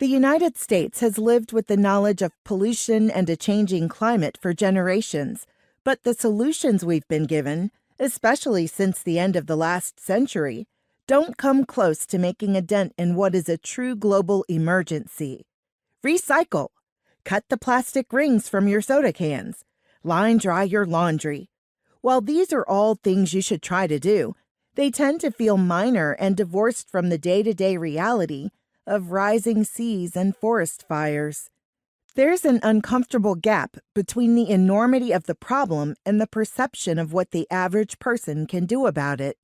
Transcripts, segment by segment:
The United States has lived with the knowledge of pollution and a changing climate for generations, but the solutions we've been given, especially since the end of the last century, don't come close to making a dent in what is a true global emergency. Recycle. Cut the plastic rings from your soda cans. Line dry your laundry. While these are all things you should try to do, they tend to feel minor and divorced from the day-to-day reality of rising seas and forest fires. There's an uncomfortable gap between the enormity of the problem and the perception of what the average person can do about it.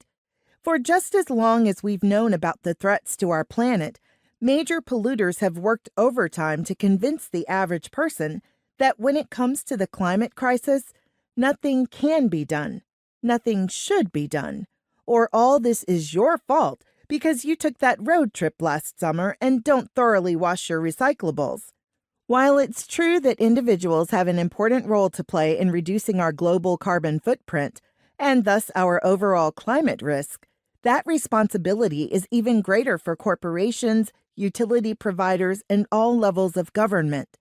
For just as long as we've known about the threats to our planet, major polluters have worked overtime to convince the average person that when it comes to the climate crisis, nothing can be done, nothing should be done, or all this is your fault because you took that road trip last summer and don't thoroughly wash your recyclables. While it's true that individuals have an important role to play in reducing our global carbon footprint, and thus our overall climate risk, that responsibility is even greater for corporations, utility providers, and all levels of government.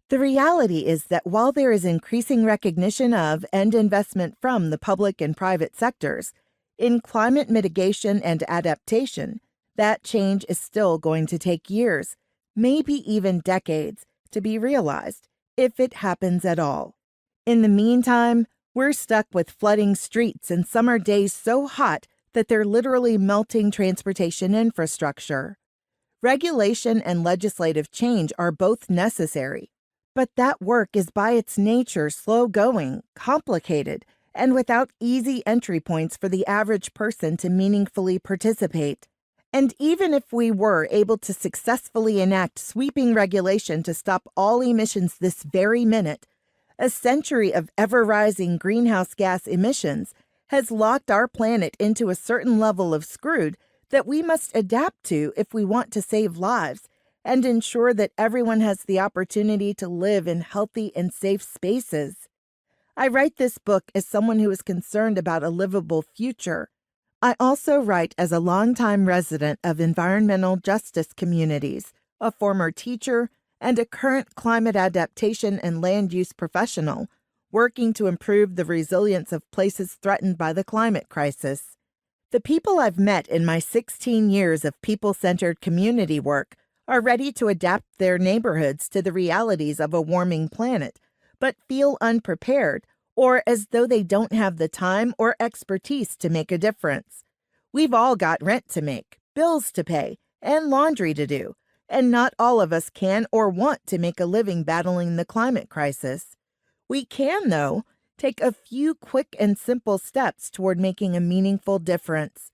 The reality is that while there is increasing recognition of and investment from the public and private sectors, in climate mitigation and adaptation, that change is still going to take years, maybe even decades, to be realized, if it happens at all. In the meantime, we're stuck with flooding streets and summer days so hot that they're literally melting transportation infrastructure. Regulation and legislative change are both necessary, but that work is by its nature slow-going, complicated, and without easy entry points for the average person to meaningfully participate. And even if we were able to successfully enact sweeping regulation to stop all emissions this very minute, a century of ever-rising greenhouse gas emissions has locked our planet into a certain level of screwed that we must adapt to if we want to save lives and ensure that everyone has the opportunity to live in healthy and safe spaces. I write this book as someone who is concerned about a livable future. I also write as a longtime resident of environmental justice communities, a former teacher, and a current climate adaptation and land use professional, working to improve the resilience of places threatened by the climate crisis. The people I've met in my 16 years of people-centered community work are ready to adapt their neighborhoods to the realities of a warming planet, but feel unprepared or as though they don't have the time or expertise to make a difference. We've all got rent to make, bills to pay, and laundry to do, and not all of us can or want to make a living battling the climate crisis. We can, though, take a few quick and simple steps toward making a meaningful difference.